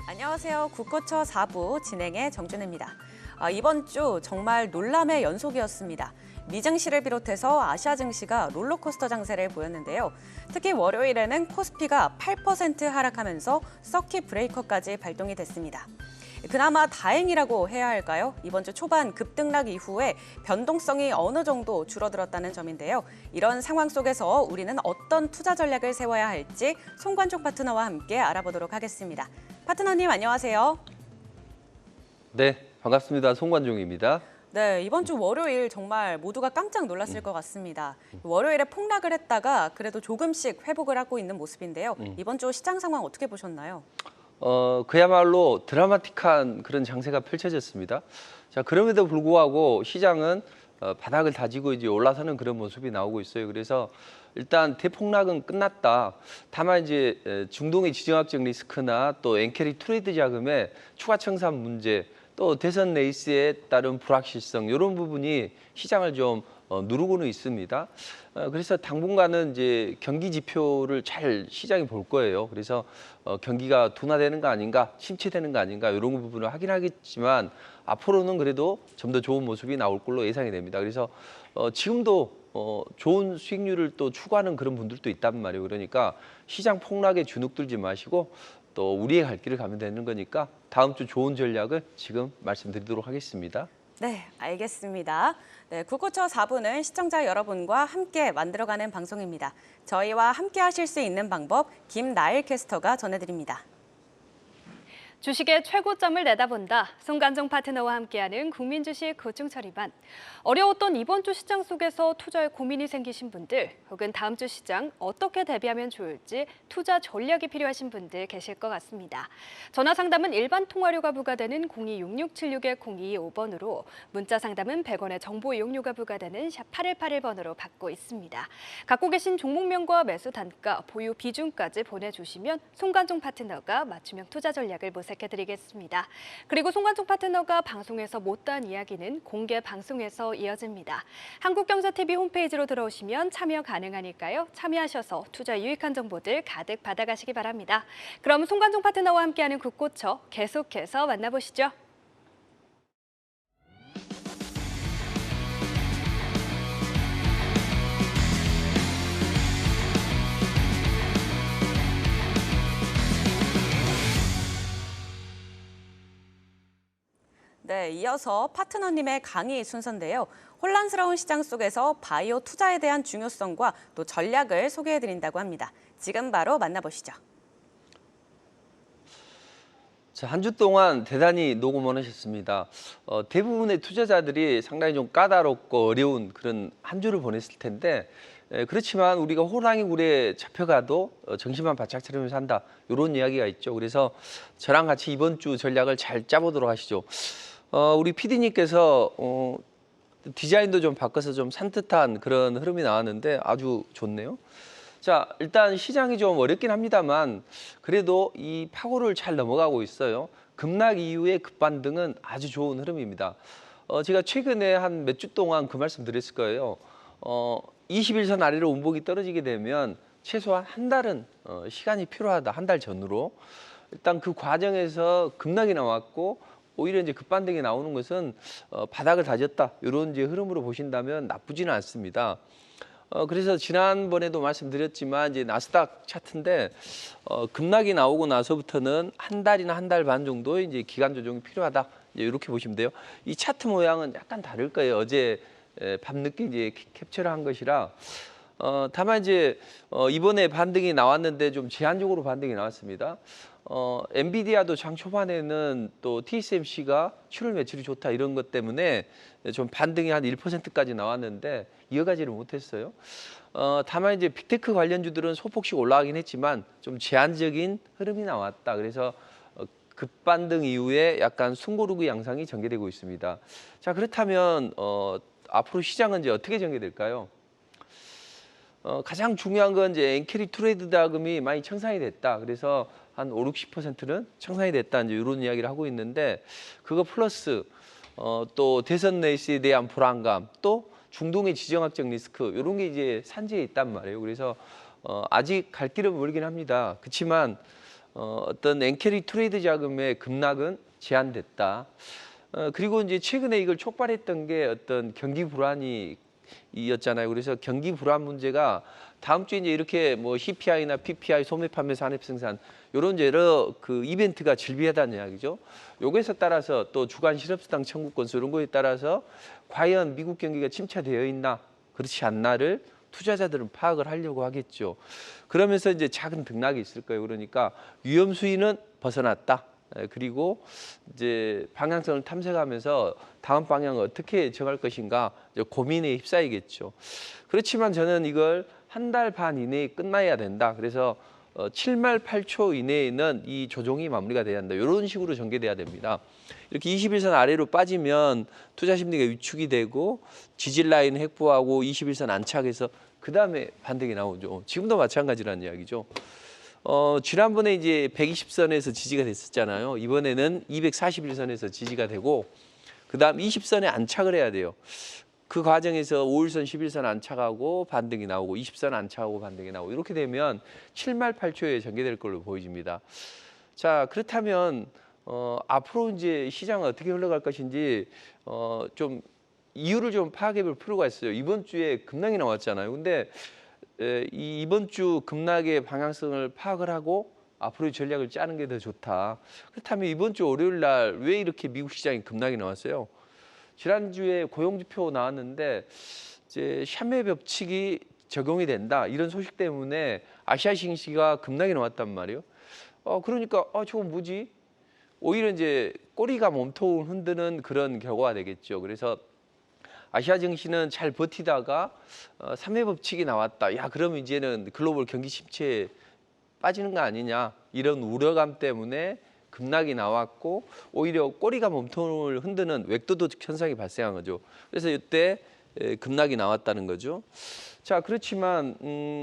안녕하세요. 국고처 4부 진행의 정준혜입니다. 이번 주 정말 놀람의 연속이었습니다. 미증시를 비롯해서 아시아 증시가 롤러코스터 장세를 보였는데요. 특히 월요일에는 코스피가 8% 하락하면서 서킷 브레이커까지 발동이 됐습니다. 그나마 다행이라고 해야 할까요? 이번 주 초반 급등락 이후에 변동성이 어느 정도 줄어들었다는 점인데요. 이런 상황 속에서 우리는 어떤 투자 전략을 세워야 할지 송관종 파트너와 함께 알아보도록 하겠습니다. 파트너님 안녕하세요. 네, 반갑습니다. 송관종입니다. 네, 이번 주 월요일 정말 모두가 깜짝 놀랐을 것 같습니다. 월요일에 폭락을 했다가 그래도 조금씩 회복을 하고 있는 모습인데요. 이번 주 시장 상황 어떻게 보셨나요? 그야말로 드라마틱한 그런 장세가 펼쳐졌습니다. 자, 그럼에도 불구하고 시장은 바닥을 다지고 이제 올라서는 그런 모습이 나오고 있어요. 그래서 일단 대폭락은 끝났다. 다만 이제 중동의 지정학적 리스크나 또 엔캐리 트레이드 자금의 추가 청산 문제, 또 대선 레이스에 따른 불확실성 이런 부분이 시장을 좀 누르고는 있습니다. 그래서 당분간은 이제 경기 지표를 잘 시장이 볼 거예요. 그래서 경기가 둔화되는 거 아닌가, 침체되는 거 아닌가 이런 부분을 확인하겠지만 앞으로는 그래도 좀 더 좋은 모습이 나올 걸로 예상이 됩니다. 그래서 지금도 좋은 수익률을 또 추구하는 그런 분들도 있단 말이에요. 그러니까 시장 폭락에 주눅들지 마시고 또 우리의 갈 길을 가면 되는 거니까 다음 주 좋은 전략을 지금 말씀드리도록 하겠습니다. 네, 알겠습니다. 네, 국고처 4부는 시청자 여러분과 함께 만들어가는 방송입니다. 저희와 함께 하실 수 있는 방법 김나일 캐스터가 전해드립니다. 주식의 최고점을 내다본다. 송관종 파트너와 함께하는 국민주식 고충처리반. 어려웠던 이번 주 시장 속에서 투자에 고민이 생기신 분들 혹은 다음 주 시장 어떻게 대비하면 좋을지 투자 전략이 필요하신 분들 계실 것 같습니다. 전화 상담은 일반 통화료가 부과되는 0266-0225번으로 문자 상담은 100원의 정보 이용료가 부과되는 샵 8181번으로 받고 있습니다. 갖고 계신 종목명과 매수 단가, 보유 비중까지 보내주시면 송관종 파트너가 맞춤형 투자 전략을 모색해드리겠습니다. 그리고 송관종 파트너가 방송에서 못다한 이야기는 공개 방송에서 이어집니다. 한국경제TV 홈페이지로 들어오시면 참여 가능하니까요. 참여하셔서 투자 유익한 정보들 가득 받아가시기 바랍니다. 그럼 송관종 파트너와 함께하는 국고처 계속해서 만나보시죠. 네, 이어서 파트너님의 강의 순서인데요. 혼란스러운 시장 속에서 바이오 투자에 대한 중요성과 또 전략을 소개해드린다고 합니다. 지금 바로 만나보시죠. 자, 한 주 동안 대단히 노고 많으셨습니다. 대부분의 투자자들이 상당히 좀 까다롭고 어려운 그런 한 주를 보냈을 텐데 그렇지만 우리가 호랑이 굴에 잡혀가도 정신만 바짝 차리면서 한다. 이런 이야기가 있죠. 그래서 저랑 같이 이번 주 전략을 잘 짜보도록 하시죠. 우리 PD님께서 디자인도 좀 바꿔서 좀 산뜻한 그런 흐름이 나왔는데 아주 좋네요. 자, 일단 시장이 좀 어렵긴 합니다만 그래도 이 파고를 잘 넘어가고 있어요. 급락 이후의 급반등은 아주 좋은 흐름입니다. 제가 최근에 한 몇 주 동안 그 말씀 드렸을 거예요. 21선 아래로 운봉이 떨어지게 되면 최소한 한 달은 시간이 필요하다. 한 달 전으로. 일단 그 과정에서 급락이 나왔고 오히려 이제 급반등이 나오는 것은 바닥을 다졌다. 이런 이제 흐름으로 보신다면 나쁘지는 않습니다. 그래서 지난번에도 말씀드렸지만 이제 나스닥 차트인데 급락이 나오고 나서부터는 한 달이나 한 달 반 정도 이제 기간 조정이 필요하다. 이제 이렇게 보시면 돼요. 이 차트 모양은 약간 다를 거예요. 어제 밤늦게 이제 캡처를 한 것이라. 다만 이제 이번에 반등이 나왔는데 좀 제한적으로 반등이 나왔습니다. 엔비디아도 장 초반에는 또 TSMC가 출혈 매출이 좋다 이런 것 때문에 좀 반등이 한 1%까지 나왔는데 이어가지를 못했어요. 다만 이제 빅테크 관련주들은 소폭씩 올라가긴 했지만 좀 제한적인 흐름이 나왔다. 그래서 급반등 이후에 약간 숨고르기 양상이 전개되고 있습니다. 자, 그렇다면 앞으로 시장은 이제 어떻게 전개될까요? 가장 중요한 건 이제 엔캐리 트레이드 자금이 많이 청산이 됐다. 그래서 한 5, 60%는 청산이 됐다. 이제 이런 이야기를 하고 있는데 그거 플러스 또 대선 레이스에 대한 불안감, 또 중동의 지정학적 리스크 이런 게 이제 산재에 있단 말이에요. 그래서 아직 갈 길은 멀긴 합니다. 그렇지만 어떤 엔캐리 트레이드 자금의 급락은 제한됐다. 그리고 이제 최근에 이걸 촉발했던 게 어떤 경기 불안이 이었잖아요. 그래서 경기 불안 문제가 다음 주에 이제 이렇게 뭐 CPI나 PPI, 소매 판매 산업 생산 이런 여러 그 이벤트가 질비하다는 이야기죠. 요거에 따라서 또 주간 실업수당 청구 건수 이런 거에 따라서 과연 미국 경기가 침체되어 있나 그렇지 않나를 투자자들은 파악을 하려고 하겠죠. 그러면서 이제 작은 등락이 있을 거예요. 그러니까 위험 수위는 벗어났다. 그리고 이제 방향성을 탐색하면서 다음 방향을 어떻게 정할 것인가 고민에 휩싸이겠죠. 그렇지만 저는 이걸 한 달 반 이내에 끝나야 된다. 그래서 7말 8초 이내에는 이 조정이 마무리가 돼야 한다. 이런 식으로 전개돼야 됩니다. 이렇게 21선 아래로 빠지면 투자 심리가 위축이 되고 지지 라인 획보하고 21선 안착해서 그 다음에 반등이 나오죠. 지금도 마찬가지라는 이야기죠. 지난번에 이제 120선에서 지지가 됐었잖아요. 이번에는 241선에서 지지가 되고 그다음 20선에 안착을 해야 돼요. 그 과정에서 5일선, 11선 안착하고 반등이 나오고 20선 안착하고 반등이 나오고 이렇게 되면 7말 8초에 전개될 걸로 보여집니다. 자, 그렇다면 앞으로 이제 시장은 어떻게 흘러갈 것인지 좀 이유를 좀 파악해 볼 필요가 있어요. 이번 주에 급락이 나왔잖아요. 근데 이번 주 급락의 방향성을 파악을 하고 앞으로의 전략을 짜는 게 더 좋다. 그렇다면 이번 주 월요일 날 왜 이렇게 미국 시장이 급락이 나왔어요? 지난주에 고용지표 나왔는데 이제 샤메 법칙이 적용이 된다. 이런 소식 때문에 아시아 증시가 급락이 나왔단 말이에요. 그러니까 저건 뭐지? 오히려 이제 꼬리가 몸통을 흔드는 그런 결과가 되겠죠. 그래서 아시아 증시는 잘 버티다가 3회 법칙이 나왔다. 야, 그럼 이제는 글로벌 경기 침체에 빠지는 거 아니냐. 이런 우려감 때문에 급락이 나왔고 오히려 꼬리가 몸통을 흔드는 웹도덕 현상이 발생한 거죠. 그래서 이때 급락이 나왔다는 거죠. 자, 그렇지만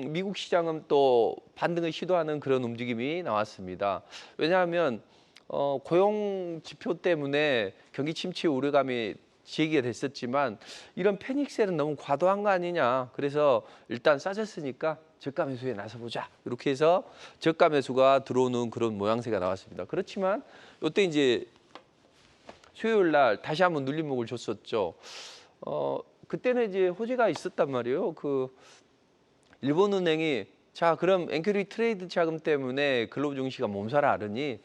미국 시장은 또 반등을 시도하는 그런 움직임이 나왔습니다. 왜냐하면 고용 지표 때문에 경기 침체 우려감이 제기가 됐었지만 이런 패닉셀은 너무 과도한 거 아니냐. 그래서 일단 싸졌으니까 저가 매수에 나서보자. 이렇게 해서 저가 매수가 들어오는 그런 모양새가 나왔습니다. 그렇지만 이때 이제 수요일 날 다시 한번 눌림목을 줬었죠. 그때는 이제 호재가 있었단 말이에요. 그 일본은행이 자, 그럼 엔캐리 트레이드 자금 때문에 글로벌 증시가 몸살을 앓으니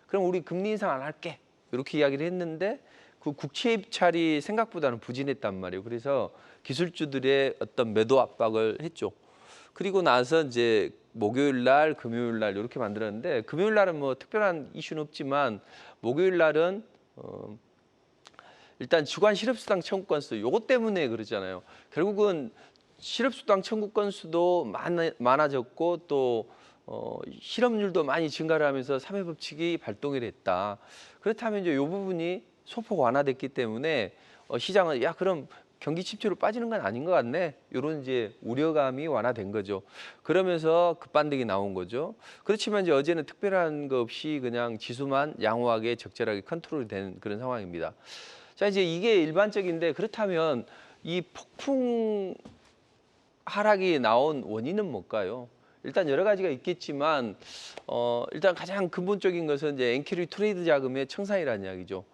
그럼 우리 금리 인상 안 할게. 이렇게 이야기를 했는데 그 국채 입찰이 생각보다는 부진했단 말이에요. 그래서 기술주들의 어떤 매도 압박을 했죠. 그리고 나서 이제 목요일 날, 금요일 날 이렇게 만들었는데 금요일 날은 뭐 특별한 이슈는 없지만 목요일 날은 일단 주간 실업수당 청구 건수 요것 때문에 그러잖아요. 결국은 실업수당 청구 건수도 많아졌고 또 실업률도 많이 증가를 하면서 3회 법칙이 발동이 됐다. 그렇다면 이제 이 부분이 소폭 완화됐기 때문에 시장은 야, 그럼 경기 침체로 빠지는 건 아닌 것 같네. 이런 이제 우려감이 완화된 거죠. 그러면서 급반등이 나온 거죠. 그렇지만 이제 어제는 특별한 거 없이 그냥 지수만 양호하게 적절하게 컨트롤이 된 그런 상황입니다. 자, 이제 이게 일반적인데 그렇다면 이 폭풍 하락이 나온 원인은 뭘까요? 일단 여러 가지가 있겠지만 일단 가장 근본적인 것은 이제 엔캐리 트레이드 자금의 청산이라는 이야기죠.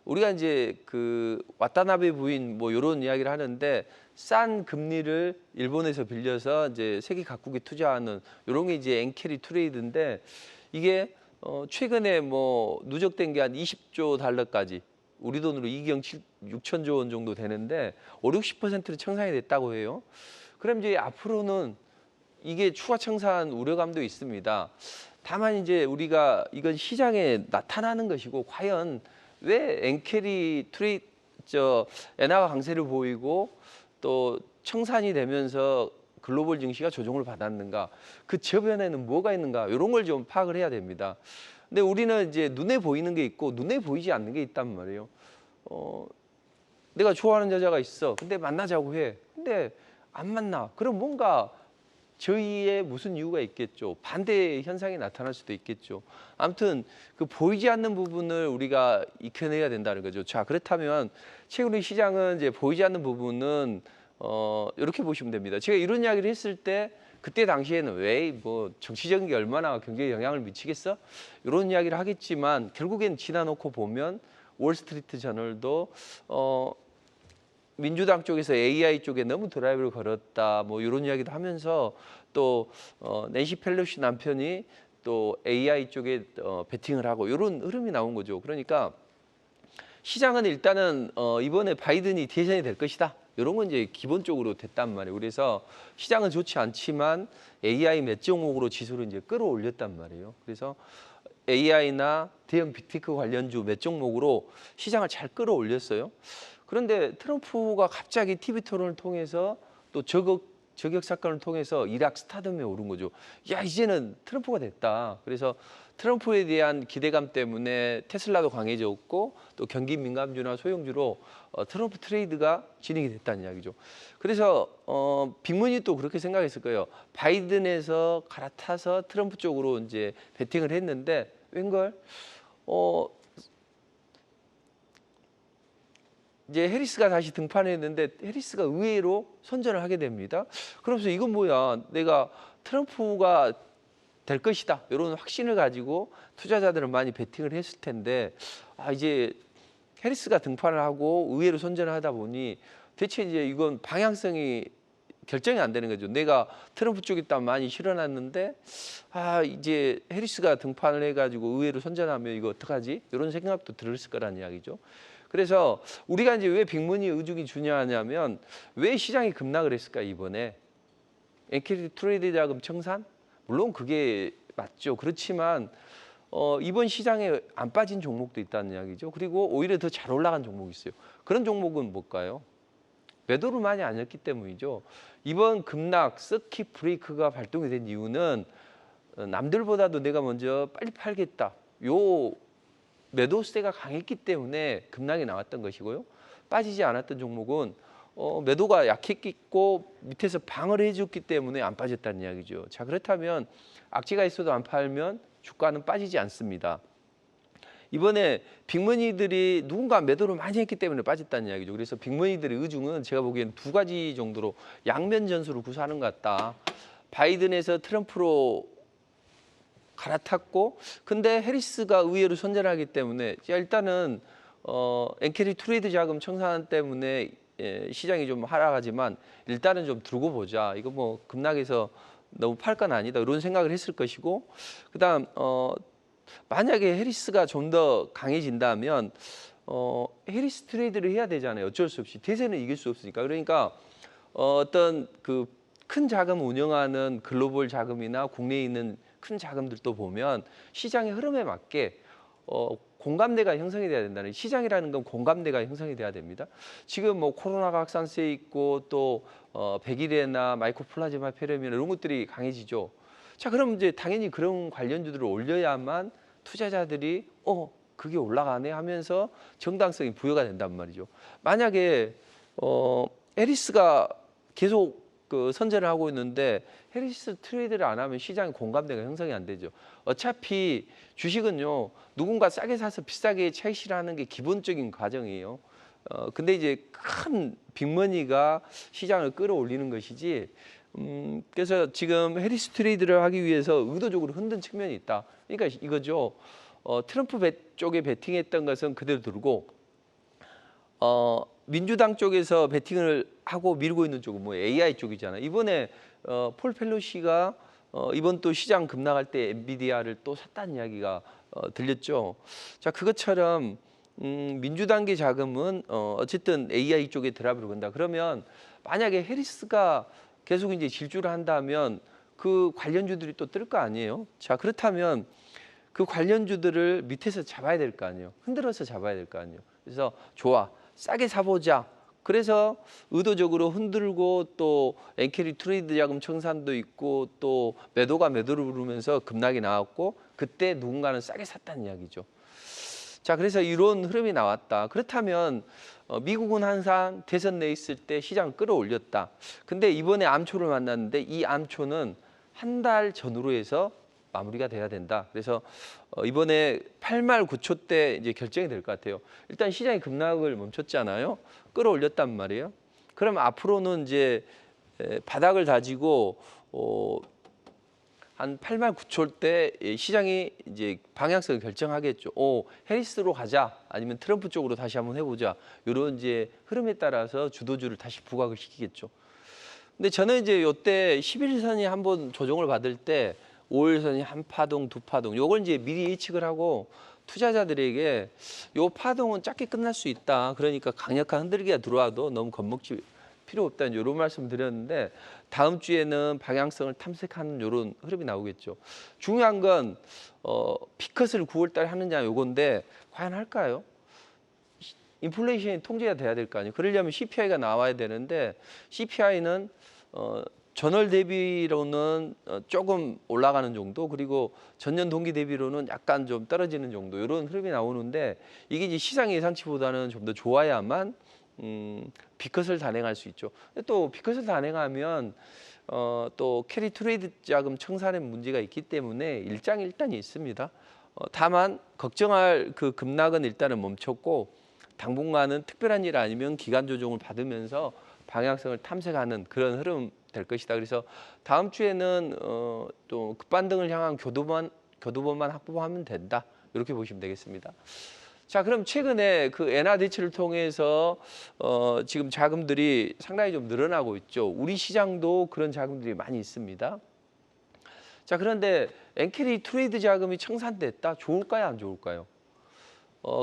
우리가 이제 그 와타나베 부인 뭐 이런 이야기를 하는데 싼 금리를 일본에서 빌려서 이제 세계 각국에 투자하는 이런 게 이제 엔캐리 트레이드인데 이게 최근에 뭐 누적된 게 한 20조 달러까지 우리 돈으로 2경 6천조 원 정도 되는데 50~60%는 청산이 됐다고 해요. 그럼 이제 앞으로는 이게 추가 청산 우려감도 있습니다. 다만 이제 우리가 이건 시장에 나타나는 것이고 과연 왜 엔캐리 엔화가 강세를 보이고 또 청산이 되면서 글로벌 증시가 조정을 받았는가? 그 저변에는 뭐가 있는가? 이런 걸 좀 파악을 해야 됩니다. 근데 우리는 이제 눈에 보이는 게 있고 눈에 보이지 않는 게 있단 말이에요. 내가 좋아하는 여자가 있어. 근데 만나자고 해. 근데 안 만나. 그럼 뭔가 저희의 무슨 이유가 있겠죠. 반대 현상이 나타날 수도 있겠죠. 아무튼 그 보이지 않는 부분을 우리가 익혀내야 된다는 거죠. 자, 그렇다면 최근의 시장은 이제 보이지 않는 부분은 이렇게 보시면 됩니다. 제가 이런 이야기를 했을 때 그때 당시에는 왜 뭐 정치적인 게 얼마나 경제에 영향을 미치겠어? 이런 이야기를 하겠지만 결국엔 지나놓고 보면 월스트리트 저널도 민주당 쪽에서 AI 쪽에 너무 드라이브를 걸었다 뭐 이런 이야기도 하면서 또 낸시 펠로시 남편이 또 AI 쪽에 베팅을 하고 이런 흐름이 나온 거죠. 그러니까 시장은 일단은 이번에 바이든이 대선이 될 것이다. 이런 건 이제 기본적으로 됐단 말이에요. 그래서 시장은 좋지 않지만 AI 몇 종목으로 지수를 이제 끌어올렸단 말이에요. 그래서 AI나 대형 빅테크 관련주 몇 종목으로 시장을 잘 끌어올렸어요. 그런데 트럼프가 갑자기 TV 토론을 통해서 또 저격 사건을 통해서 이락 스타덤에 오른 거죠. 야, 이제는 트럼프가 됐다. 그래서 트럼프에 대한 기대감 때문에 테슬라도 강해졌고 또 경기 민감주나 소형주로 트럼프 트레이드가 진행이 됐다는 이야기죠. 그래서 빅문이 또 그렇게 생각했을 거예요. 바이든에서 갈아타서 트럼프 쪽으로 이제 베팅을 했는데 웬걸 이제 해리스가 다시 등판했는데 해리스가 의외로 선전을 하게 됩니다. 그러면서 이건 뭐야? 내가 트럼프가 될 것이다. 이런 확신을 가지고 투자자들은 많이 베팅을 했을 텐데 이제 해리스가 등판을 하고 의외로 선전을 하다 보니 대체 이제 이건 방향성이 결정이 안 되는 거죠. 내가 트럼프 쪽에 딱 많이 실어놨는데 이제 해리스가 등판을 해가지고 의외로 선전하면 이거 어떡하지? 이런 생각도 들었을 거란 이야기죠. 그래서 우리가 이제 왜 빅머니 의중이 중요하냐면 왜 시장이 급락을 했을까 이번에 엔캐리 트레이드 자금 청산 물론 그게 맞죠. 그렇지만 이번 시장에 안 빠진 종목도 있다는 이야기죠. 그리고 오히려 더 잘 올라간 종목이 있어요. 그런 종목은 뭘까요? 매도를 많이 안 했기 때문이죠. 이번 급락 서킷 브레이크가 발동이 된 이유는 남들보다도 내가 먼저 빨리 팔겠다. 요 매도세가 강했기 때문에 급락이 나왔던 것이고요. 빠지지 않았던 종목은 매도가 약했고 밑에서 방어를 해줬기 때문에 안 빠졌다는 이야기죠. 자, 그렇다면 악재가 있어도 안 팔면 주가는 빠지지 않습니다. 이번에 빅머니들이 누군가 매도를 많이 했기 때문에 빠졌다는 이야기죠. 그래서 빅머니들의 의중은 제가 보기에는 두 가지 정도로 양면 전술을 구사하는 것 같다. 바이든에서 트럼프로 갈아탔고 근데 해리스가 의외로 선전하기 때문에 일단은 엔캐리 트레이드 자금 청산 때문에 시장이 좀 하락하지만 일단은 좀 두고 보자. 이거 뭐 급락해서 너무 팔 건 아니다. 이런 생각을 했을 것이고 그다음 만약에 해리스가 좀 더 강해진다면 해리스 트레이드를 해야 되잖아요. 어쩔 수 없이 대세는 이길 수 없으니까. 그러니까 어떤 그 큰 자금 운영하는 글로벌 자금이나 국내에 있는 큰 자금들도 보면 시장의 흐름에 맞게 공감대가 형성이 돼야 된다는 시장이라는 건 공감대가 형성이 돼야 됩니다. 지금 뭐 코로나가 확산세 있고 또 백일해나 마이크로플라즈마 페르미나 이런 것들이 강해지죠. 자, 그럼 이제 당연히 그런 관련주들을 올려야만 투자자들이 그게 올라가네 하면서 정당성이 부여가 된단 말이죠. 만약에 해리스가 계속 선전을 하고 있는데 해리스 트레이드를 안 하면 시장의 공감대가 형성이 안 되죠. 어차피 주식은요 누군가 싸게 사서 비싸게 차익실하는 게 기본적인 과정이에요. 근데 이제 큰 빅머니가 시장을 끌어올리는 것이지. 그래서 지금 해리스 트레이드를 하기 위해서 의도적으로 흔든 측면이 있다. 그러니까 이거죠. 트럼프 쪽에 베팅했던 것은 그대로 두고 민주당 쪽에서 베팅을 하고 밀고 있는 쪽은 뭐 AI 쪽이잖아요. 이번에 폴 펠로시가 이번 또 시장 급락할 때 엔비디아를 또 샀다는 이야기가 들렸죠. 자, 그것처럼 민주당계 자금은 어쨌든 AI 쪽에 드랍을 건다. 그러면 만약에 해리스가 계속 이제 질주를 한다면 그 관련주들이 또 뜰 거 아니에요. 자, 그렇다면 그 관련주들을 밑에서 잡아야 될 거 아니에요. 흔들어서 잡아야 될 거 아니에요. 그래서 좋아, 싸게 사보자. 그래서 의도적으로 흔들고 또 엔캐리 트레이드 자금 청산도 있고 또 매도가 매도를 부르면서 급락이 나왔고 그때 누군가는 싸게 샀다는 이야기죠. 자, 그래서 이런 흐름이 나왔다. 그렇다면 미국은 항상 대선 내 있을 때 시장을 끌어올렸다. 근데 이번에 암초를 만났는데 이 암초는 한 달 전후로 해서 마무리가 돼야 된다. 그래서 이번에 8말 9초 때 이제 결정이 될 것 같아요. 일단 시장이 급락을 멈췄잖아요. 끌어올렸단 말이에요. 그럼 앞으로는 이제 바닥을 다지고 한 8말 9초 때 시장이 이제 방향성을 결정하겠죠. 해리스로 가자, 아니면 트럼프 쪽으로 다시 한번 해보자. 이런 이제 흐름에 따라서 주도주를 다시 부각을 시키겠죠. 근데 저는 이제 이때 11선이 한번 조정을 받을 때 5일선이 한 파동, 두 파동, 요걸 이제 미리 예측을 하고 투자자들에게 요 파동은 짧게 끝날 수 있다. 그러니까 강력한 흔들기가 들어와도 너무 겁먹지 필요 없다는 이런 말씀 드렸는데, 다음 주에는 방향성을 탐색하는 이런 흐름이 나오겠죠. 중요한 건 피컷을 9월 달에 하느냐 요건데 과연 할까요? 인플레이션이 통제가 돼야 될 거 아니에요. 그러려면 CPI가 나와야 되는데 CPI는 전월 대비로는 조금 올라가는 정도, 그리고 전년 동기 대비로는 약간 좀 떨어지는 정도, 이런 흐름이 나오는데, 이게 이제 시장 예상치보다는 좀 더 좋아야만 비컷을 단행할 수 있죠. 또 비컷을 단행하면 또 캐리 트레이드 자금 청산의 문제가 있기 때문에 일장일단이 있습니다. 다만 걱정할 그 급락은 일단은 멈췄고, 당분간은 특별한 일 아니면 기간 조정을 받으면서 방향성을 탐색하는 그런 흐름 될 것이다. 그래서 다음 주에는 또 급반등을 향한 교두보만 확보하면 된다. 이렇게 보시면 되겠습니다. 자, 그럼 최근에 그 엔화 대치를 통해서 지금 자금들이 상당히 좀 늘어나고 있죠. 우리 시장도 그런 자금들이 많이 있습니다. 자, 그런데 엔캐리 트레이드 자금이 청산됐다. 좋을까요, 안 좋을까요?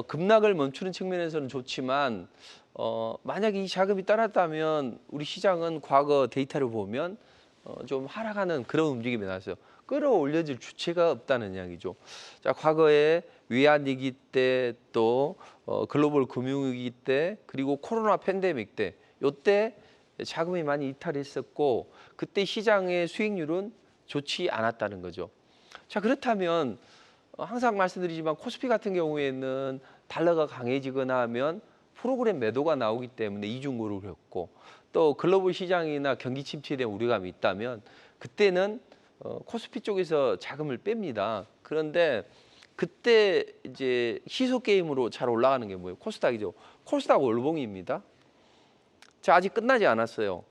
급락을 멈추는 측면에서는 좋지만 만약에 이 자금이 떠났다면 우리 시장은 과거 데이터를 보면 좀 하락하는 그런 움직임이 나왔어요. 끌어올려질 주체가 없다는 이야기죠. 자, 과거에 외환위기 때, 또 글로벌 금융위기 때, 그리고 코로나 팬데믹 때, 이때 자금이 많이 이탈했었고, 그때 시장의 수익률은 좋지 않았다는 거죠. 자, 그렇다면 항상 말씀드리지만 코스피 같은 경우에는 달러가 강해지거나 하면 프로그램 매도가 나오기 때문에 이중고를 겪고, 또 글로벌 시장이나 경기 침체에 대한 우려감이 있다면 그때는 코스피 쪽에서 자금을 뺍니다. 그런데 그때 이제 희소 게임으로 잘 올라가는 게 뭐예요? 코스닥이죠. 코스닥 월봉입니다. 자, 아직 끝나지 않았어요.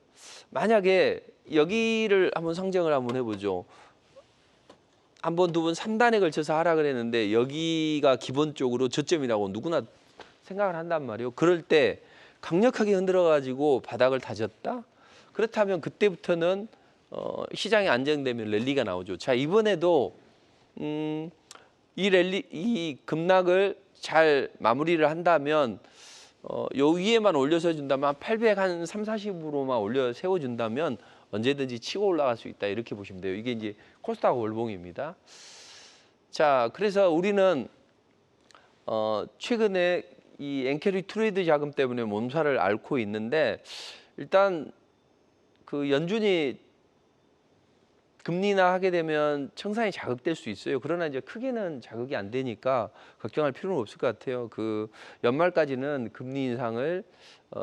만약에 여기를 한번 상정을 한번 해보죠. 한 번, 두 번, 3단에 걸쳐서 하락을 했는데 여기가 기본적으로 저점이라고 누구나 생각을 한단 말이에요. 그럴 때 강력하게 흔들어가지고 바닥을 다졌다? 그렇다면 그때부터는 시장이 안정되면 랠리가 나오죠. 자, 이번에도 이 급락을 잘 마무리를 한다면 요 위에만 올려서 준다면 800 한 3, 40으로만 올려 세워준다면 언제든지 치고 올라갈 수 있다, 이렇게 보시면 돼요. 이게 이제 코스닥 월봉입니다. 자, 그래서 우리는 최근에 이 엔캐리 트레이드 자금 때문에 몸살을 앓고 있는데, 일단 그 연준이 금리 인하하게 되면 청산이 자극될 수 있어요. 그러나 이제 크게는 자극이 안 되니까 걱정할 필요는 없을 것 같아요. 그 연말까지는 금리 인상을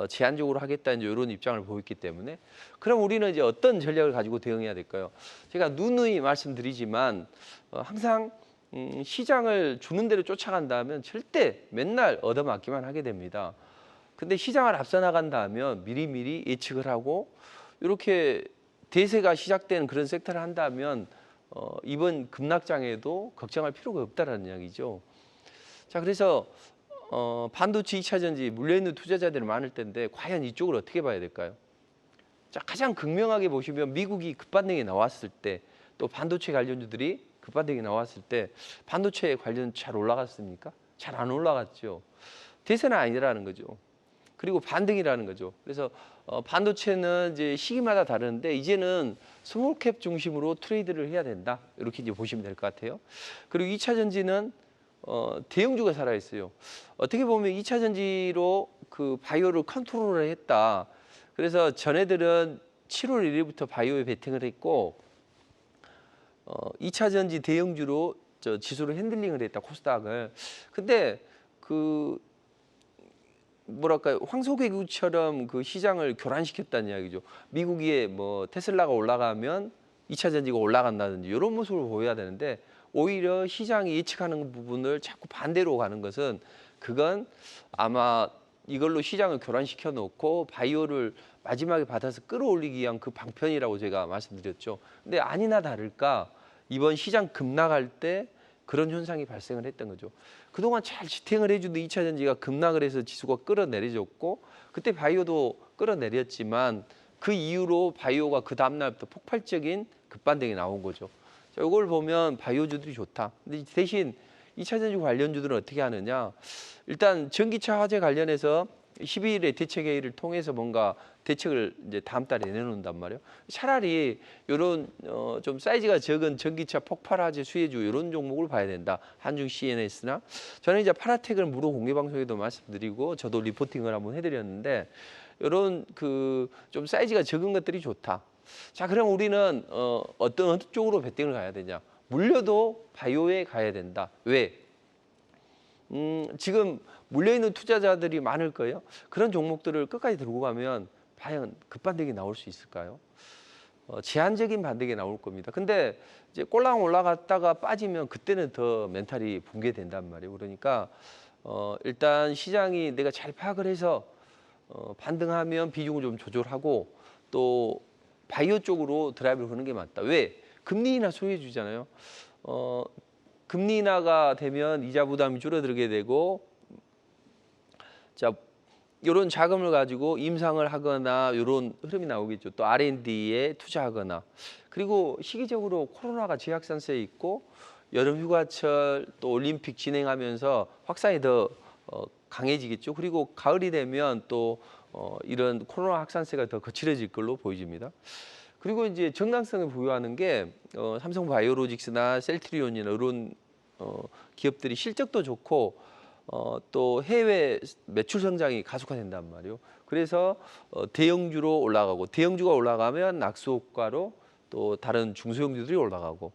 제한적으로 하겠다는 이런 입장을 보였기 때문에, 그럼 우리는 이제 어떤 전략을 가지고 대응해야 될까요? 제가 누누이 말씀드리지만 항상 시장을 주는 대로 쫓아간다면 절대 맨날 얻어맞기만 하게 됩니다. 근데 시장을 앞서 나간다면 미리미리 예측을 하고, 이렇게 대세가 시작된 그런 섹터를 한다면 이번 급락장에도 걱정할 필요가 없다라는 이야기죠. 자, 그래서 반도체 2차 전지 물려있는 투자자들이 많을 텐데 과연 이쪽을 어떻게 봐야 될까요? 자, 가장 극명하게 보시면 미국이 급반등이 나왔을 때, 또 반도체 관련주들이 급반등이 나왔을 때 반도체 관련 잘 올라갔습니까? 잘 안 올라갔죠. 대세는 아니라는 거죠. 그리고 반등이라는 거죠. 그래서 반도체는 이제 시기마다 다른데 이제는 스몰캡 중심으로 트레이드를 해야 된다, 이렇게 이제 보시면 될 것 같아요. 그리고 2차 전지는 대형주가 살아 있어요. 어떻게 보면 2차 전지로 그 바이오를 컨트롤을 했다. 그래서 전해들은 7월 1일부터 바이오에 베팅을 했고 2차 전지 대형주로 지수를 핸들링을 했다, 코스닥을. 근데 그 뭐랄까요, 황소개구처럼 그 시장을 교란시켰다는 이야기죠. 미국에 뭐 테슬라가 올라가면 2차 전지가 올라간다든지 이런 모습을 보여야 되는데, 오히려 시장이 예측하는 부분을 자꾸 반대로 가는 것은, 그건 아마 이걸로 시장을 교란시켜 놓고 바이오를 마지막에 받아서 끌어올리기 위한 그 방편이라고 제가 말씀드렸죠. 근데 아니나 다를까 이번 시장 급락할 때 그런 현상이 발생을 했던 거죠. 그동안 잘 지탱을 해주던 2차 전지가 급락을 해서 지수가 끌어내려졌고 그때 바이오도 끌어내렸지만 그 이후로 바이오가 그 다음 날부터 폭발적인 급반등이 나온 거죠. 자, 이걸 보면 바이오주들이 좋다. 근데 대신 2차 전지 관련주들은 어떻게 하느냐? 일단 전기차 화재 관련해서 12일에 대책회의를 통해서 뭔가 대책을 이제 다음 달에 내놓는단 말이에요. 차라리 이런 좀 사이즈가 적은 전기차 폭발 화재 수혜주 이런 종목을 봐야 된다. 한중 CNS나 저는 이제 파라텍을 무료 공개 방송에도 말씀드리고 저도 리포팅을 한번 해드렸는데 이런 그 좀 사이즈가 적은 것들이 좋다. 자, 그럼 우리는 어느 쪽으로 베팅을 가야 되냐? 물려도 바이오에 가야 된다. 왜? 지금 물려있는 투자자들이 많을 거예요. 그런 종목들을 끝까지 들고 가면 과연 급반등이 나올 수 있을까요? 제한적인 반등이 나올 겁니다. 근데 이제 꼴랑 올라갔다가 빠지면 그때는 더 멘탈이 붕괴된단 말이에요. 그러니까 일단 시장이 내가 잘 파악을 해서 반등하면 비중을 좀 조절하고 또 바이오 쪽으로 드라이브를 거는 게 맞다. 왜? 금리 인하 소외 주잖아요. 금리 인하가 되면 이자 부담이 줄어들게 되고 자, 이런 자금을 가지고 임상을 하거나 이런 흐름이 나오겠죠. 또 R&D에 투자하거나 그리고 시기적으로 코로나가 지약산세에 있고 여름 휴가철 또 올림픽 진행하면서 확산이 더 강해지겠죠. 그리고 가을이 되면 또 이런 코로나 확산세가 더 거칠어질 걸로 보여집니다. 그리고 이제 정당성을 부여하는 게 삼성바이오로직스나 셀트리온이나 이런 기업들이 실적도 좋고 또 해외 매출 성장이 가속화된단 말이에요. 그래서 대형주로 올라가고 대형주가 올라가면 낙수 효과로 또 다른 중소형주들이 올라가고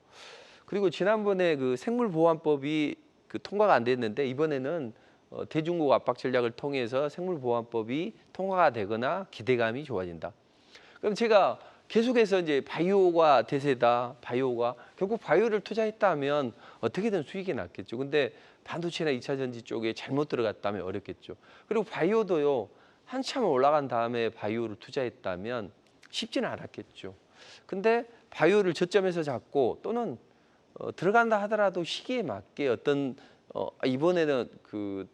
그리고 지난번에 그 생물보안법이 그 통과가 안 됐는데 이번에는 대중국 압박 전략을 통해서 생물보안법이 통과가 되거나 기대감이 좋아진다. 그럼 제가 계속해서 이제 바이오가 대세다, 바이오가 결국 바이오를 투자했다면 어떻게든 수익이 났겠죠. 근데 반도체나 2차 전지 쪽에 잘못 들어갔다면 어렵겠죠. 그리고 바이오도요 한참 올라간 다음에 바이오를 투자했다면 쉽지는 않았겠죠. 근데 바이오를 저점에서 잡고 또는 들어간다 하더라도 시기에 맞게 어떤 이번에는 그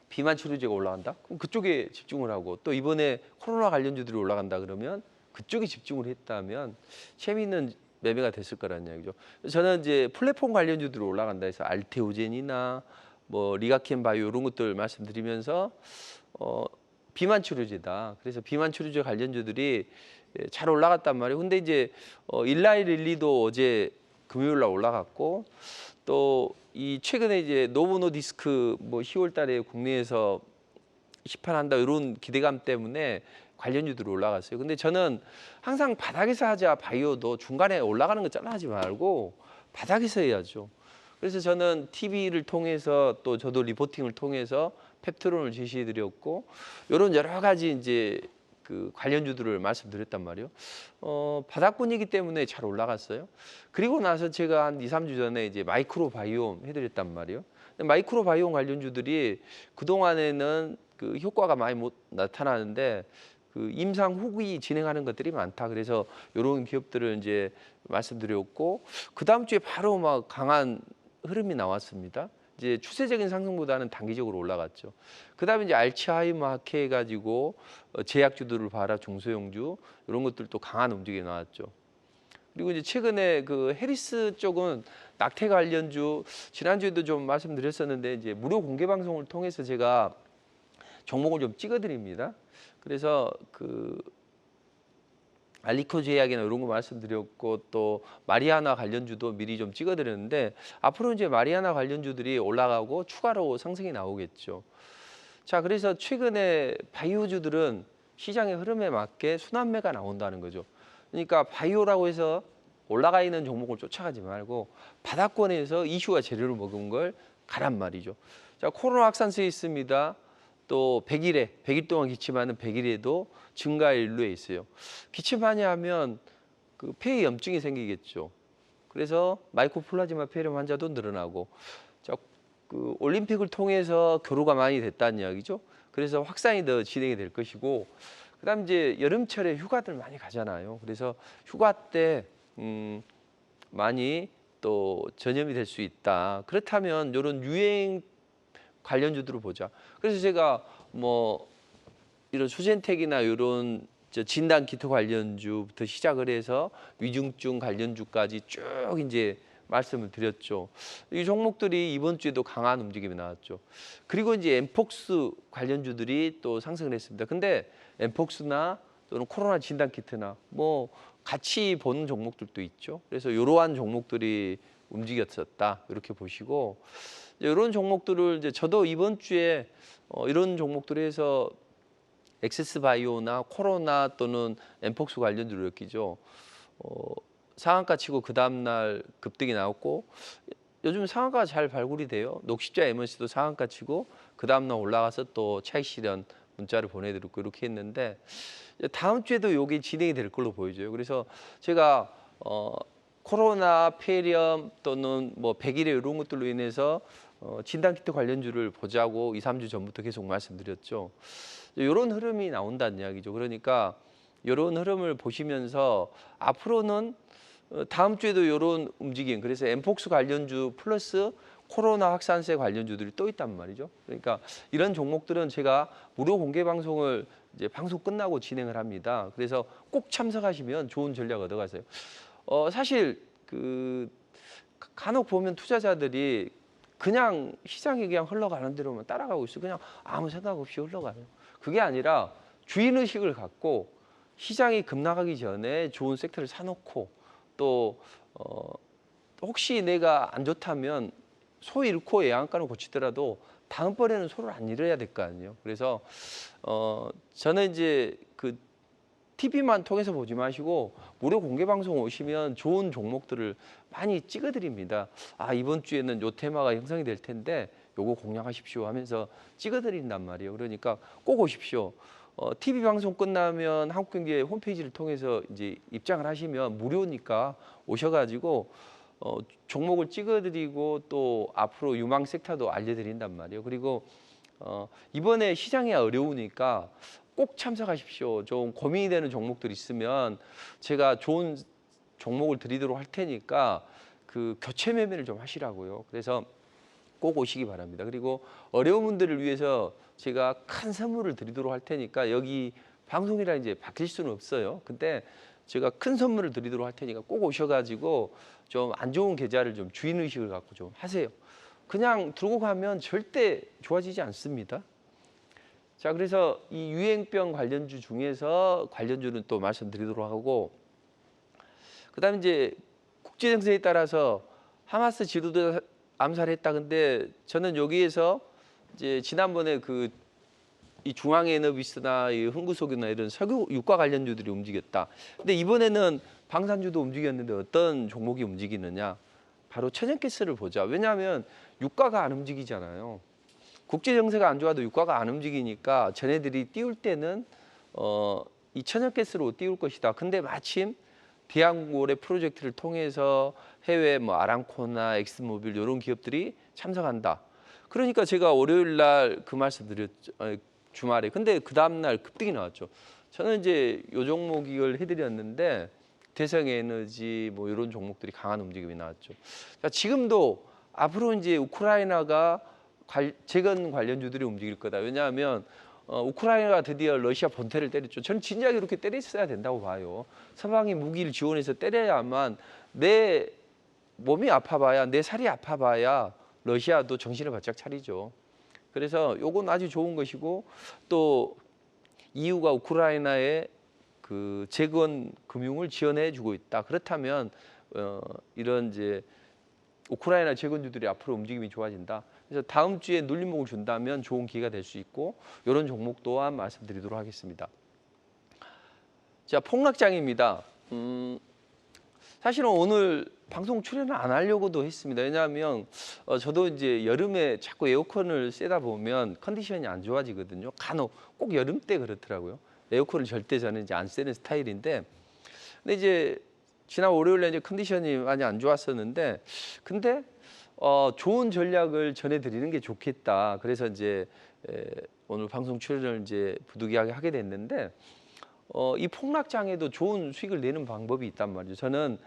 비만 치료제가 올라간다? 그럼 그쪽에 집중을 하고 또 이번에 코로나 관련주들이 올라간다 그러면 그쪽에 집중을 했다면 재미있는 매매가 됐을 거라는 얘기죠. 저는 이제 플랫폼 관련주들이 올라간다 해서 알테오젠이나 뭐 리가켄 바이오 이런 것들 말씀드리면서 비만 치료제다. 그래서 비만 치료제 관련주들이 잘 올라갔단 말이에요. 근데 이제 일라이릴리도 어제 금요일 날 올라갔고 또 이 최근에 이제 노보노디스크 뭐 10월 달에 국내에서 시판한다 이런 기대감 때문에 관련주들이 올라갔어요. 근데 저는 항상 바닥에서 하자 바이오도 중간에 올라가는 거 잘라하지 말고 바닥에서 해야죠. 그래서 저는 TV를 통해서 또 저도 리포팅을 통해서 펩트론을 제시해드렸고 이런 여러 가지 이제 그 관련주들을 말씀드렸단 말이에요. 바닥권이기 때문에 잘 올라갔어요. 그리고 나서 제가 한 2, 3주 전에 이제 마이크로 바이옴 해드렸단 말이에요. 마이크로 바이옴 관련주들이 그동안에는 그 효과가 많이 못 나타나는데 그 임상 후기 진행하는 것들이 많다. 그래서 이런 기업들을 이제 말씀드렸고 그 다음 주에 바로 막 강한 흐름이 나왔습니다. 이제 추세적인 상승보다는 단기적으로 올라갔죠. 그다음에 이제 알츠하이머 학회 해가지고 제약주들을 봐라 중소형주 이런 것들도 강한 움직임이 나왔죠. 그리고 이제 최근에 그 해리스 쪽은 낙태 관련주 지난주에도 좀 말씀드렸었는데 이제 무료 공개 방송을 통해서 제가 종목을 좀 찍어드립니다. 그래서 그 알리코 제약이나 이런 거 말씀드렸고 또 마리아나 관련주도 미리 좀 찍어드렸는데 앞으로 이제 마리아나 관련주들이 올라가고 추가로 상승이 나오겠죠. 자, 그래서 최근에 바이오주들은 시장의 흐름에 맞게 순환매가 나온다는 거죠. 그러니까 바이오라고 해서 올라가 있는 종목을 쫓아가지 말고 바닥권에서 이슈가 재료를 먹은 걸 가란 말이죠. 자, 코로나 확산세에 있습니다. 또 100일 동안 기침하는 100일에도 증가일로에 있어요. 기침하냐 하면 그 폐에 염증이 생기겠죠. 그래서 마이코플라즈마 폐렴 환자도 늘어나고 자, 그 올림픽을 통해서 교류가 많이 됐다는 이야기죠. 그래서 확산이 더 진행이 될 것이고, 그다음 이제 여름철에 휴가들 많이 가잖아요. 그래서 휴가 때 많이 또 전염이 될 수 있다. 그렇다면 이런 유행 관련주들을 보자. 그래서 제가 뭐 이런 수젠텍이나 이런 진단 키트 관련주부터 시작을 해서 위중증 관련주까지 쭉 이제 말씀을 드렸죠. 이 종목들이 이번 주에도 강한 움직임이 나왔죠. 그리고 이제 엠폭스 관련주들이 또 상승을 했습니다. 근데 엠폭스나 또는 코로나 진단 키트나 뭐 같이 보는 종목들도 있죠. 그래서 이러한 종목들이 움직였었다 이렇게 보시고, 이런 종목들을 이제 저도 이번 주에 이런 종목들을 해서 엑세스 바이오나 코로나 또는 엠폭스 관련주를 엮이죠. 상한가 치고 그 다음날 급등이 나왔고, 요즘 상한가가 잘 발굴이 돼요. 녹십자 MNC도 상한가 치고 그 다음날 올라가서 또 차익 실현 문자를 보내드리고 이렇게 했는데, 다음 주에도 이게 진행이 될 걸로 보여져요. 그래서 제가 코로나 폐렴 또는 뭐 백일에 이런 것들로 인해서 진단키트 관련주를 보자고 2, 3주 전부터 계속 말씀드렸죠. 이런 흐름이 나온다는 이야기죠. 그러니까 이런 흐름을 보시면서 앞으로는 다음 주에도 이런 움직임, 그래서 엠폭스 관련주 플러스 코로나 확산세 관련주들이 또 있단 말이죠. 그러니까 이런 종목들은 제가 무료 공개 방송을 이제 방송 끝나고 진행을 합니다. 그래서 꼭 참석하시면 좋은 전략 얻어가세요. 사실 그 간혹 보면 투자자들이 그냥 시장이 그냥 흘러가는 대로만 따라가고 있어요. 그냥 아무 생각 없이 흘러가요. 그게 아니라 주인의식을 갖고 시장이 급락하기 전에 좋은 섹터를 사놓고, 또 혹시 내가 안 좋다면 소 잃고 애양가를 고치더라도 다음번에는 소를 안 잃어야 될 거 아니에요. 그래서 저는 이제 그 TV만 통해서 보지 마시고 무료 공개 방송 오시면 좋은 종목들을 많이 찍어드립니다. 아, 이번 주에는 요 테마가 형성이 될 텐데 요거 공략하십시오 하면서 찍어드린단 말이에요. 그러니까 꼭 오십시오. TV 방송 끝나면 한국경제 홈페이지를 통해서 이제 입장을 하시면 무료니까 오셔가지고 종목을 찍어드리고 또 앞으로 유망 섹터도 알려드린단 말이에요. 그리고 이번에 시장이 어려우니까 꼭 참석하십시오. 좀 고민이 되는 종목들 있으면 제가 좋은 종목을 드리도록 할 테니까 그 교체 매매를 좀 하시라고요. 그래서 꼭 오시기 바랍니다. 그리고 어려운 분들을 위해서 제가 큰 선물을 드리도록 할 테니까, 여기 방송이라 이제 바뀔 수는 없어요. 근데 제가 큰 선물을 드리도록 할 테니까 꼭 오셔가지고 좀 안 좋은 계좌를 좀 주인의식을 갖고 좀 하세요. 그냥 들고 가면 절대 좋아지지 않습니다. 자, 그래서 이 유행병 관련주 중에서 관련주는 또 말씀드리도록 하고, 그다음에 이제 국제 정세에 따라서 하마스 지도자 암살했다. 근데 저는 여기에서 이제 지난번에 이 중앙에너비스나 이 흥구석유나 이런 석유 유가 관련주들이 움직였다. 근데 이번에는 방산주도 움직였는데 어떤 종목이 움직이느냐? 바로 천연가스를 보자. 왜냐하면 유가가 안 움직이잖아요. 국제 정세가 안 좋아도 유가가 안 움직이니까 쟤네들이 띄울 때는 이 천연가스로 띄울 것이다. 근데 마침 대한고래 프로젝트를 통해서 해외 뭐 아람코나 엑스모빌 이런 기업들이 참석한다. 그러니까 제가 월요일 날 그 말씀 드렸죠. 주말에. 근데 그 다음 날 급등이 나왔죠. 저는 이제 요 종목을 해드렸는데 대성에너지 뭐 이런 종목들이 강한 움직임이 나왔죠. 자, 지금도 앞으로 이제 우크라이나가 재건 관련주들이 움직일 거다. 왜냐하면 우크라이나가 드디어 러시아 본태를 때렸죠. 저는 진작에 이렇게 때렸어야 된다고 봐요. 서방이 무기를 지원해서 때려야만, 내 몸이 아파봐야, 내 살이 아파봐야 러시아도 정신을 바짝 차리죠. 그래서 요건 아주 좋은 것이고, 또 EU가 우크라이나에 그 재건 금융을 지원해 주고 있다. 그렇다면 이런 이제 우크라이나 재건주들이 앞으로 움직임이 좋아진다. 그래서 다음 주에 눌림목을 준다면 좋은 기회가 될 수 있고, 이런 종목 또한 말씀드리도록 하겠습니다. 자, 폭락장입니다. 사실은 오늘 방송 출연을 안 하려고도 했습니다. 왜냐하면 저도 이제 여름에 자꾸 에어컨을 쐬다 보면 컨디션이 안 좋아지거든요. 간혹 꼭 여름 때 그렇더라고요. 에어컨을 절대 저는 이제 안 쐬는 스타일인데, 근데 이제 지난 월요일에 이제 컨디션이 많이 안 좋았었는데, 근데 좋은 전략을 전해드리는 게 좋겠다. 그래서 이제 오늘 방송 출연을 이제 부득이하게 하게 됐는데 이 폭락장에도 좋은 수익을 내는 방법이 있단 말이죠. 저는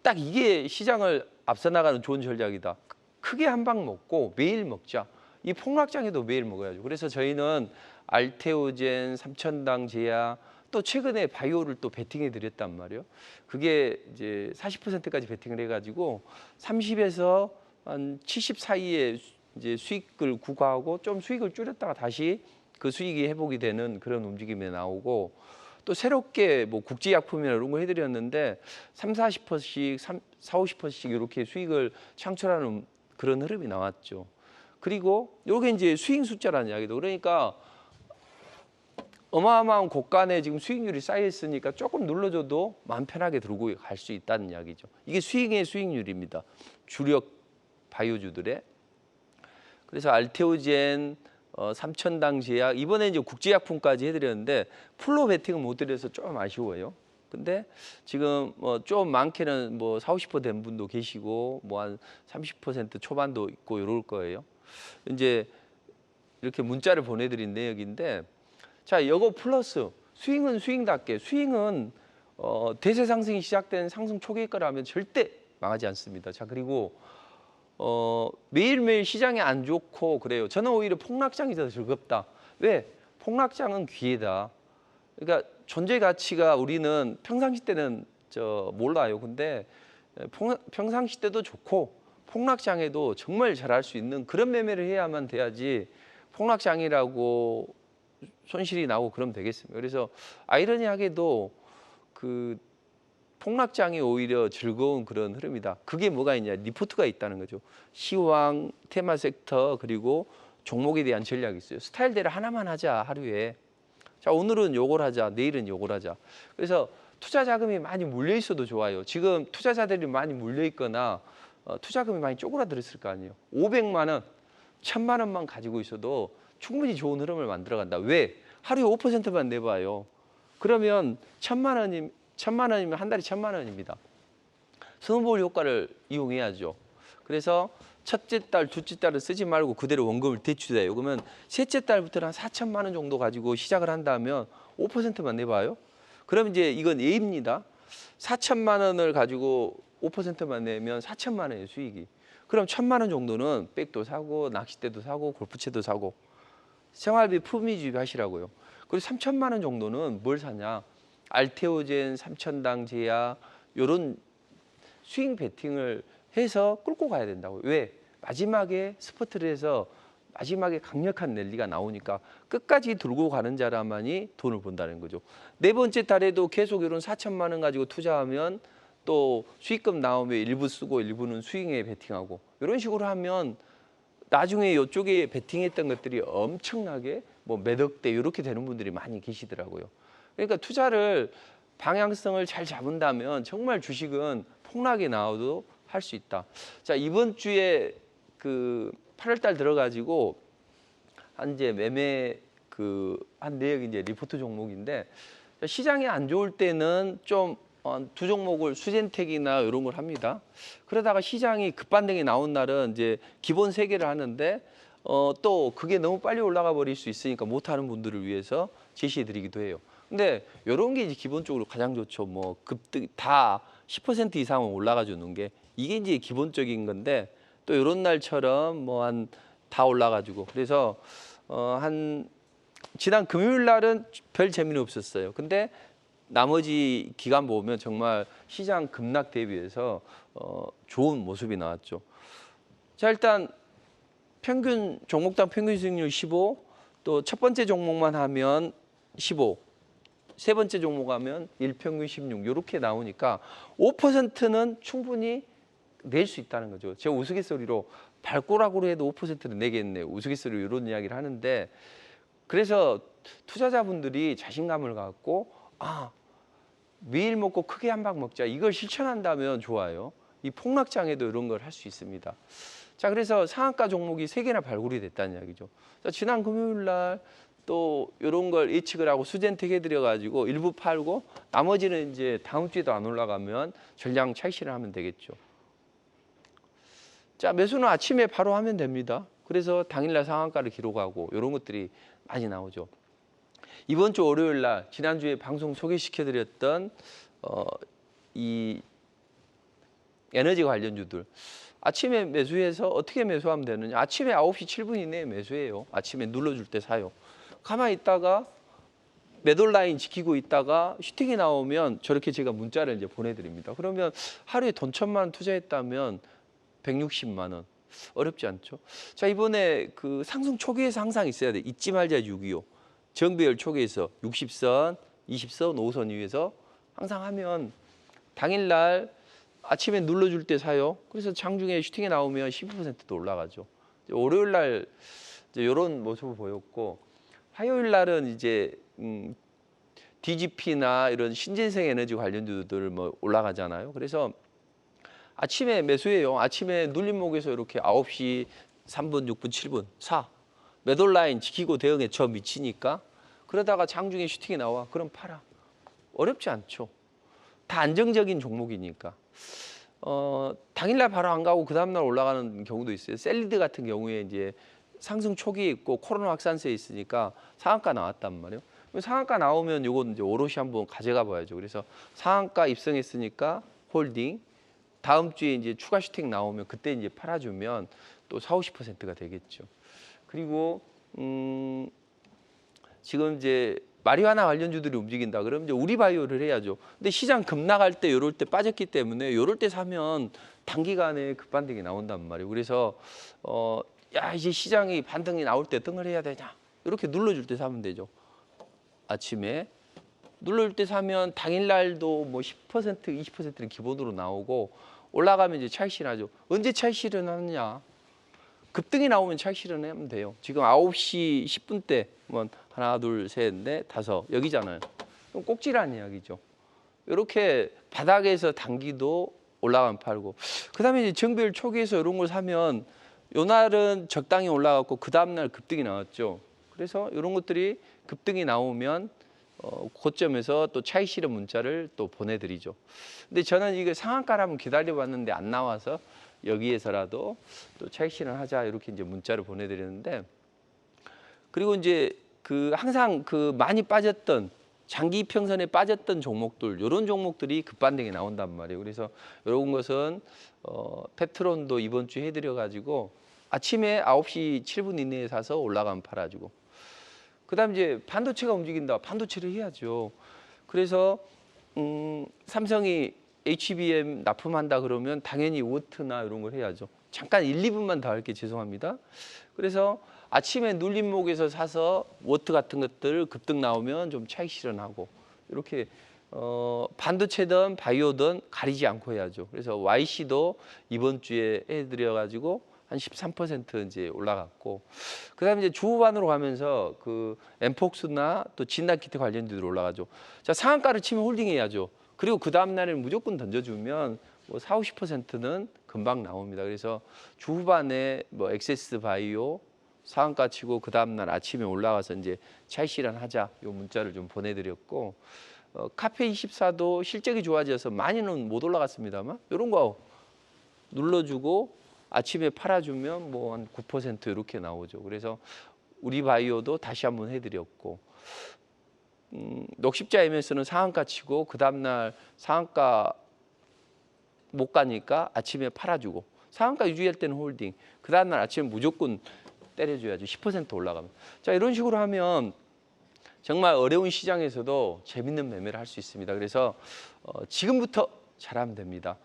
딱 이게 시장을 앞서 나가는 좋은 전략이다. 크게 한 방 먹고 매일 먹자. 이 폭락장에도 매일 먹어야죠. 그래서 저희는 알테오젠, 삼천당 제약, 또 최근에 바이오를 또 베팅해 드렸단 말이에요. 그게 이제 40%까지 베팅을 해가지고 30에서 한 70 사이에 이제 수익을 구가하고 좀 수익을 줄였다가 다시 그 수익이 회복이 되는 그런 움직임이 나오고, 또 새롭게 뭐 국제약품이나 이런 거 해드렸는데 30-40%씩, 40-50%씩 이렇게 수익을 창출하는 그런 흐름이 나왔죠. 그리고 이게 이제 수익 숫자라는 이야기도, 그러니까 어마어마한 고간에 지금 수익률이 쌓여 있으니까 조금 눌러줘도 마음 편하게 들고 갈 수 있다는 이야기죠. 이게 수익의 수익률입니다. 주력 바이오주들의. 그래서 알테오젠, 삼천당 제약, 이번에 이제 국제약품까지 해드렸는데 풀로 베팅을 못 드려서 좀 아쉬워요. 근데 지금 좀 많게는 뭐 40, 50%된 분도 계시고 뭐 한 30% 초반도 있고 이럴 거예요. 이제 이렇게 문자를 보내드린 내역인데, 자, 이거 플러스 스윙은 스윙답게, 스윙은 대세 상승이 시작된 상승 초기일 거라면 절대 망하지 않습니다. 자, 그리고 매일매일 시장이 안 좋고 그래요. 저는 오히려 폭락장이 더 즐겁다. 왜? 폭락장은 기회다. 그러니까 존재 가치가 우리는 평상시 때는 몰라요. 근데 평상시 때도 좋고 폭락장에도 정말 잘할 수 있는 그런 매매를 해야만 돼야지 폭락장이라고 손실이 나고 그러면 되겠습니다. 그래서 아이러니하게도 그 폭락장이 오히려 즐거운 그런 흐름이다. 그게 뭐가 있냐? 리포트가 있다는 거죠. 시황, 테마 섹터, 그리고 종목에 대한 전략이 있어요. 스타일대로 하나만 하자, 하루에. 자, 오늘은 요걸 하자, 내일은 요걸 하자. 그래서 투자 자금이 많이 몰려 있어도 좋아요. 지금 투자자들이 많이 몰려 있거나 투자금이 많이 쪼그라들었을 거 아니에요. 500만 원, 1000만 원만 가지고 있어도 충분히 좋은 흐름을 만들어간다. 왜? 하루에 5%만 내봐요. 그러면 1000만 원이면 한 달에 1000만 원입니다. 스노볼 효과를 이용해야죠. 그래서 첫째 달, 둘째 달은 쓰지 말고 그대로 원금을 대출해요. 그러면 셋째 달부터는 한 4천만 원 정도 가지고 시작을 한다면 5%만 내봐요. 그럼 이제 이건 예입니다. 4천만 원을 가지고 5%만 내면 4천만 원의 수익이. 그럼 1000만 원 정도는 백도 사고 낚싯대도 사고 골프채도 사고 생활비 품위주의 하시라고요. 그리고 3천만 원 정도는 뭘 사냐? 알테오젠, 삼천당 제약 이런 스윙 베팅을 해서 끌고 가야 된다고요. 왜? 마지막에 스포트를 해서 마지막에 강력한 랠리가 나오니까 끝까지 들고 가는 자라만이 돈을 번다는 거죠. 네 번째 달에도 계속 이런 4천만 원 가지고 투자하면 또 수익금 나오면 일부 쓰고 일부는 스윙에 베팅하고 이런 식으로 하면 나중에 이쪽에 베팅했던 것들이 엄청나게 뭐 몇억 대 이렇게 되는 분들이 많이 계시더라고요. 그러니까 투자를 방향성을 잘 잡은다면 정말 주식은 폭락이 나와도 할 수 있다. 자, 이번 주에 그 8월 달 들어가지고 한 이제 매매 한 내역이 이제 리포트 종목인데, 시장이 안 좋을 때는 좀 두 종목을 수젠텍이나 이런 걸 합니다. 그러다가 시장이 급반등이 나온 날은 이제 기본 3개를 하는데 또 그게 너무 빨리 올라가 버릴 수 있으니까 못하는 분들을 위해서 제시해드리기도 해요. 근데 이런 게 이제 기본적으로 가장 좋죠. 뭐 급등 다 10% 이상은 올라가 주는 게 이게 이제 기본적인 건데, 또 이런 날처럼 뭐 한 다 올라가지고 그래서 한 지난 금요일 날은 별 재미는 없었어요. 근데 나머지 기간 보면 정말 시장 급락 대비해서 좋은 모습이 나왔죠. 자, 일단 평균 종목당 평균 수익률 15, 또 첫 번째 종목만 하면 15, 세 번째 종목 하면 일평균 16 이렇게 나오니까 5%는 충분히 낼 수 있다는 거죠. 제가 우스갯소리로 발꼬락으로 해도 5%는 내겠네, 우스갯소리로 이런 이야기를 하는데, 그래서 투자자분들이 자신감을 갖고 매일 먹고 크게 한 방 먹자, 이걸 실천한다면 좋아요. 이 폭락장에도 이런 걸 할 수 있습니다. 자, 그래서 상한가 종목이 3개나 발굴이 됐다는 이야기죠. 자, 지난 금요일 날 또 이런 걸 예측을 하고 수젠텍 해드려 가지고 일부 팔고 나머지는 이제 다음 주에도 안 올라가면 전량 차익 실현하면 되겠죠. 자, 매수는 아침에 바로 하면 됩니다. 그래서 당일날 상한가를 기록하고 이런 것들이 많이 나오죠. 이번 주 월요일 날 지난주에 방송 소개시켜드렸던 이 에너지 관련주들 아침에 매수해서 어떻게 매수하면 되느냐. 아침에 9시 7분 이내에 매수해요. 아침에 눌러줄 때 사요. 가만히 있다가 매도 라인 지키고 있다가 슈팅이 나오면 저렇게 제가 문자를 이제 보내드립니다. 그러면 하루에 돈 1,000만 원 투자했다면 160만 원. 어렵지 않죠? 자, 이번에 그 상승 초기에서 항상 있어야 돼. 잊지 말자 625. 정배열 초기에서 60선, 20선, 5선 위에서 항상 하면 당일날 아침에 눌러줄 때 사요. 그래서 장중에 슈팅이 나오면 12%도 올라가죠. 월요일 날 이런 모습을 보였고, 화요일 날은 이제 DGP나 이런 신재생 에너지 관련주들 뭐 올라가잖아요. 그래서 아침에 매수해요. 아침에 눌림목에서 이렇게 9시 3분, 6분, 7분 사. 매도 라인 지키고 대응에 저 미치니까 그러다가 장중에 슈팅이 나와. 그럼 팔아. 어렵지 않죠. 다 안정적인 종목이니까. 당일날 바로 안 가고 그 다음날 올라가는 경우도 있어요. 셀리드 같은 경우에 이제 상승 초기에 있고 코로나 확산세에 있으니까 상한가 나왔단 말이에요. 상한가 나오면 요건 이제 오롯이 한번 가져가 봐야죠. 그래서 상한가 입성했으니까 홀딩. 다음 주에 이제 추가 슈팅 나오면 그때 이제 팔아주면 또 40~50%가 되겠죠. 그리고 지금 이제 마리화나 관련주들이 움직인다 그러면 이제 우리 바이오를 해야죠. 근데 시장 급락할 때 요럴 때 빠졌기 때문에 요럴 때 사면 단기간에 급반등이 나온단 말이에요. 그래서 야, 이제 시장이 반등이 나올 때 등을 해야 되냐. 이렇게 눌러줄 때 사면 되죠. 아침에 눌러줄 때 사면 당일날도 뭐 10%, 20%는 기본으로 나오고 올라가면 이제 차익 실현하죠. 언제 차익 실현하느냐? 급등이 나오면 차익 실현하면 돼요. 지금 9시 10분 때 뭐 하나, 둘, 셋, 넷, 다섯 여기잖아요. 그럼 꼭지라는 이야기죠. 이렇게 바닥에서 단기도 올라가면 팔고, 그다음에 이제 정배열 초기에서 이런 걸 사면 요 날은 적당히 올라갔고 그 다음 날 급등이 나왔죠. 그래서 이런 것들이 급등이 나오면 고점에서 또 차익 실현 문자를 또 보내드리죠. 근데 저는 이거 상한가라면 기다려봤는데 안 나와서 여기에서라도 또 차익 실현하자 이렇게 이제 문자를 보내드리는데, 그리고 이제 그 항상 그 많이 빠졌던 장기 평선에 빠졌던 종목들, 이런 종목들이 급반등이 나온단 말이에요. 그래서 이런 것은 페트론도 이번 주에 해드려가지고 아침에 9시 7분 이내에 사서 올라가면 팔아주고, 그다음 이제 반도체가 움직인다. 반도체를 해야죠. 그래서 삼성이 HBM 납품한다 그러면 당연히 워트나 이런 걸 해야죠. 잠깐 1, 2분만 더 할게 죄송합니다. 그래서 아침에 눌림목에서 사서 워트 같은 것들 급등 나오면 좀 차익 실현하고 이렇게 반도체든 바이오든 가리지 않고 해야죠. 그래서 YC도 이번 주에 해드려가지고 한 13% 이제 올라갔고, 그다음에 이제 주후반으로 가면서 그 엠폭스나 또 진단키트 관련주들 올라가죠. 자, 상한가를 치면 홀딩해야죠. 그리고 그 다음 날에는 무조건 던져주면 뭐 40~50%는 금방 나옵니다. 그래서 주후반에 뭐 엑세스 바이오 상한가 치고 그 다음 날 아침에 올라가서 이제 차익 실현하자 요 문자를 좀 보내드렸고, 카페24도 실적이 좋아져서 많이는 못 올라갔습니다만 이런 거 눌러주고 아침에 팔아주면 뭐 한 9% 이렇게 나오죠. 그래서 우리 바이오도 다시 한번 해드렸고, 녹십자 MS는 상한가 치고 그 다음날 상한가 못 가니까 아침에 팔아주고, 상한가 유지할 때는 홀딩, 그 다음날 아침에 무조건 때려줘야죠. 10% 올라가면. 자, 이런 식으로 하면 정말 어려운 시장에서도 재밌는 매매를 할 수 있습니다. 그래서 지금부터 잘하면 됩니다.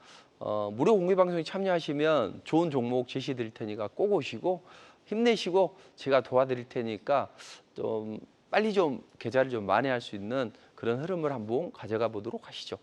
무료 공개 방송에 참여하시면 좋은 종목 제시해 드릴 테니까 꼭 오시고 힘내시고 제가 도와드릴 테니까 좀 빨리 좀 계좌를 좀 만회할 수 있는 그런 흐름을 한번 가져가 보도록 하시죠.